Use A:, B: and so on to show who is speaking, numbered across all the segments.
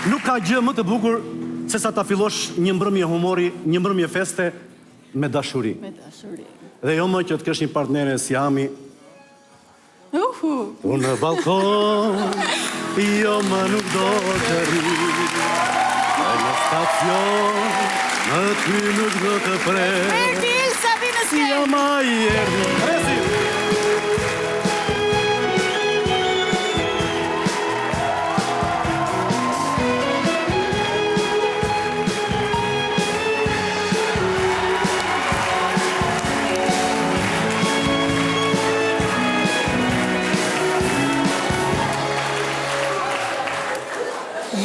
A: Nuk ka gjë më të bukur se sa ta fillosh një mbrëmje humori, një mbrëmje feste me dashuri.
B: Me dashuri.
A: Dhe jo më që të kesh një partnere si Ami. Unë në balkon, jo më nuk do të ri. Në stacion, në ty nuk do të pre.
B: Erdi Ilsa, vinë s'ke!
A: Jo ma i erdi.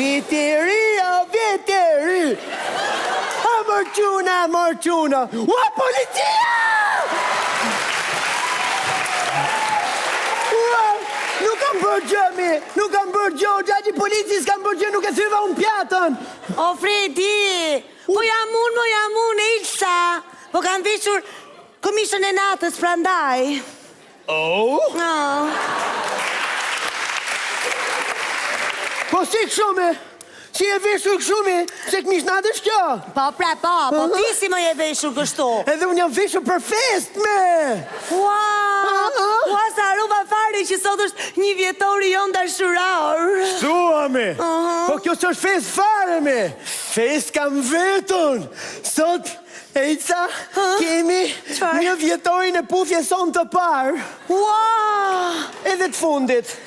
C: Viteri! Amorquna! Ua, policia! Ua, nuk kam bërë gjëmi, nuk kam bërë gjë, gjatë i policis kam bërë gjë, nuk e thyva unë pjatën.
B: O, Fredi, po jam unë, Ilsa, po kam vishur komishën e natës prandaj.
C: Oh? Po si këshume? Si e veshur këshume? Se këmish natës kjo?
B: Po ti si më je veshur kështu?
C: Edhe unë jam veshur për fest, me!
B: Ua, sa ruba fare që sot është një vjetori jon dashuror.
C: Shtua, me! Po kjo që është fest fare, me! Fest kam vetën! Sot, Ejca, kemi një vjetori në puthje son të parë.
B: Ua!
C: Edhe të fundit.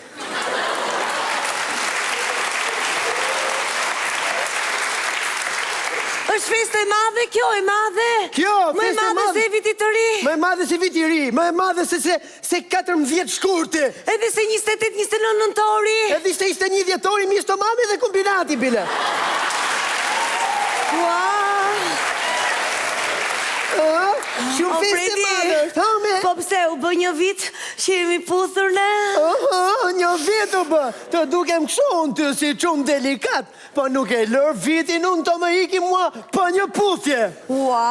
B: është fest e madhe kjo, e madhe?
C: Kjo,
B: më e madhe se viti të ri?
C: Më e madhe se viti i ri, më e madhe se 14 shkurti.
B: Edhe se 28-29 nëntori?
C: Edhe se 21 vjetori, mishto mami dhe kombinati, bile.
B: Ua!
C: Shumë fest e madhe, thome.
B: Po pse, u bë një vit që jemi puthur ne?
C: Një vit u bë, të dukem kështu unë të si qumë delikat, po nuk e lër vitin unë të më iki mua për një puthje.
B: Ua!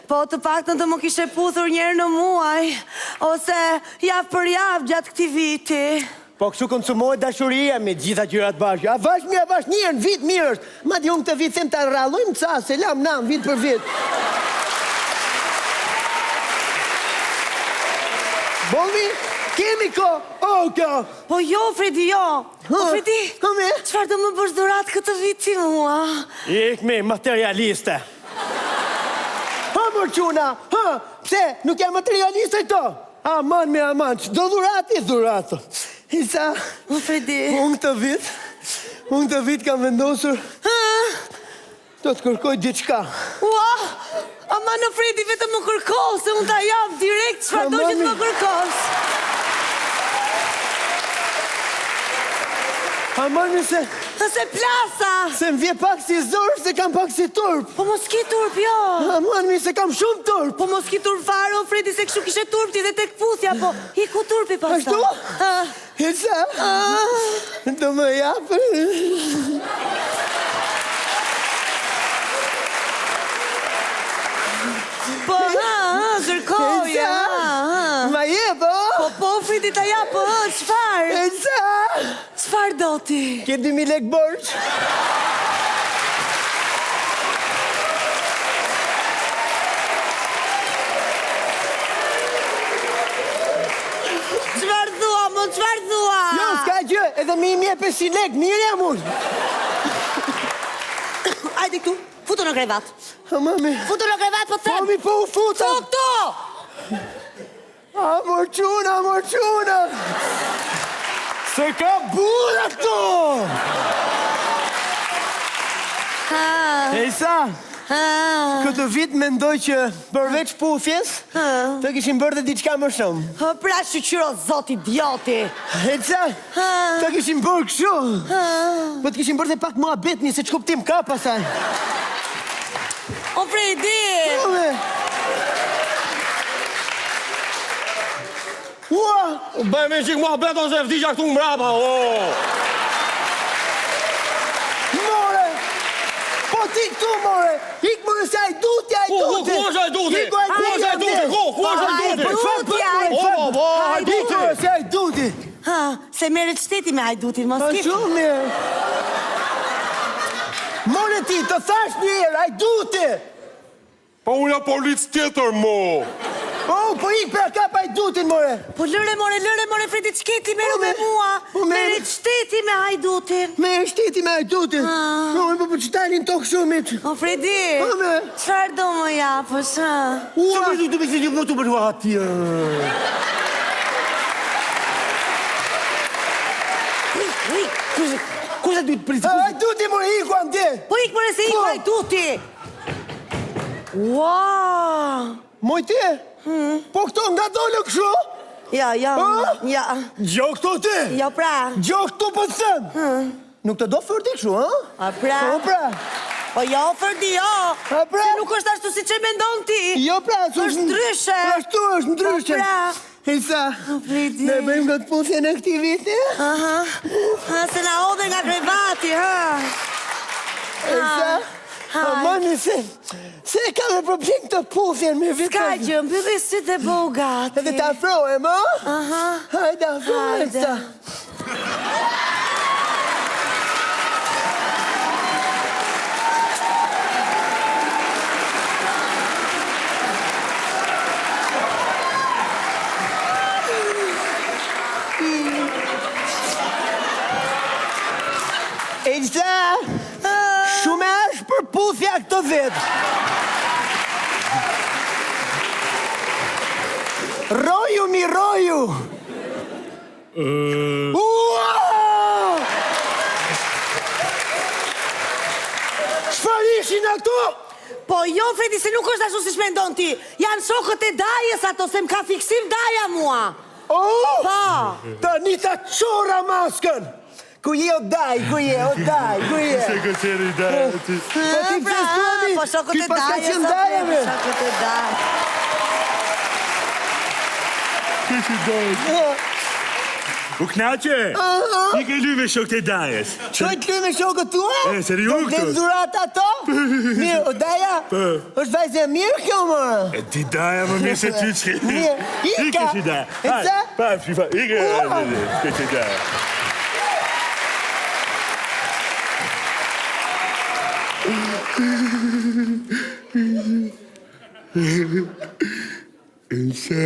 B: Po të paktën të më kishe puthur njerë në muaj, ose javë për javë gjatë këti viti.
C: Po kështu konsumohet dashuria me gjitha gjërat bashkë. A vash njërë, në vit mirë është. Ma di unë këtë vit them të rrallojmë ca, se lam nam, vit për vit. Bolmi, kemi ko, kjo.
B: Po jo, Fredi, jo. Po Fredi,
C: kome?
B: Qfar do më bësh dhurat këtë vit ti mua?
C: Ikmi, materialiste. Mërquna, pse, nuk jam materialiste këto? Aman me aman, që do dhuratë. Isa, unë këtë vit kam vendosur do të kërkoj diçka.
B: Ua, ama në Fredi vetëm më kërkos, se unë ta javë direkt çfarë do që të më kërkos.
C: Ama nëse...
B: Se plasa!
C: Se më vje pak si zorë, se kam pak si turp.
B: Po mos ki turp, jo.
C: Ama nëse kam shumë turp.
B: Po mos ki turp fare, o Fredi, se kështu kishe turp ti dhe tek puthja, po i ku turpi pasta.
C: Ashtu? Isa? Do më japë?
B: Po, kërkoja.
C: Ma je, po?
B: Po, Fredi, ta japë, qfar?
C: Isa?
B: Qfar do ti?
C: Ke 2000 lek borç?
B: Qfar thua?
C: Jo, s'ka gjë, edhe mi 1500 lek, mirë jam unë.
B: Ajde këtu, futu në krevat.
C: Mami.
B: Futu në krevat, po të them.
C: Mami, po u futa.
B: Këtu!
C: Amorquna. Se ka bura këto! Ejsa, këtë vit mendoj që përveç puthjes, të kishim bërë dhe diçka më shumë.
B: Pra shqyro, zot idioti.
C: Ejsa, të kishim bërë kështu. Po të kishim bërë dhe pak mua betni, se që kuptim ka pasaj.
B: O Fredi!
C: Ua!
D: Bëjme qik mua beton se vdisha këtu mbrapa,
C: More! Po ti këtu, more! Ik more se aj duti!
D: Ku është aj duti? Ku është aj duti?
C: Se aj duti!
B: Se merret shteti me hajdutin, mos
C: Po
B: kip.
C: shumë mirë. More ti, të thash një herë, hajduti.
D: Po unë jam policë tjetër, mo.
C: Po ik pra ka pa hajdutin, more.
B: Po lëre more, Fredi, ç'keti meru me mua?
C: Po merr.
B: Merret shteti me hajdutin.
C: Me shteti me hajdutin. Po qëtalin tokë shumit.
B: O, Fredi,
C: Po me.
B: çfarë do më japësh, ha?
C: Ua,
A: Tu me se një më të bërua atje. Kush e du të prisë?
C: hajduti, more, iku ande.
B: Po ik more se ik
C: Po.
B: hajduti. Ua!
C: Mojti? Po këto nga dole kështu?
B: Ja.
C: Gjo këto ti?
B: Ja pra.
C: Gjo këtu po të thëmë. Nuk të do fërdi kështu, ha?
B: A pra.
C: Po pra.
B: Po jo, Ferdi, jo.
C: A pra.
B: Se nuk është ashtu si që mendon ti.
C: Jo pra,
B: Është ndryshe.
C: Ashtu është ndryshe.
B: Po pra.
C: Isa,
B: Fredi.
C: ne bëjmë nga të puthje në këti viti?
B: Aha. Ha, se na odhe nga krevati, ha.
C: Isa, amani se ka me problem të puthje me vitë.
B: Ska gjë, mbylli sytë dhe bëu gati.
C: Edhe të afrohem, o?
B: Aha.
C: Hajde, afrohem
B: Hajde.
C: sa. Elsa, shumë është për puthja këto vetë. Roju mi roju. Ua! Çfarë ishin ato?
B: Po jo, Fredi, se nuk është ashtu si shmendon ti. Janë shokët e Dajës ato, se m'ka fiksim Daja mua.
C: Oh!
B: Po.
C: Tani ta qora maskën. Ku je o Daj, ku je.
A: Se këqeri dajë ti.
C: Po ti
B: pra,
C: pse s'tuani?
B: po shokët
C: Ky
B: e
C: pas ka
B: Dajës.
C: qenë Daja, me.
B: Shokët e Dajës.
A: Kështë dajë. U knaqe? Ti ke ly me shok të dajës.
C: Qoj të me shokët tua?
A: serios
C: Të
A: këto?
C: dhurat ato? Mirë, o Daja? është vajzë e mirë kjo, më?
A: E ti daja më mirë se ty që.
C: Mirë, ika.
A: Ike që daja.
C: E ca?
A: Pa, shifa, ike.
C: Ua.
A: Ike që daja. Elsa.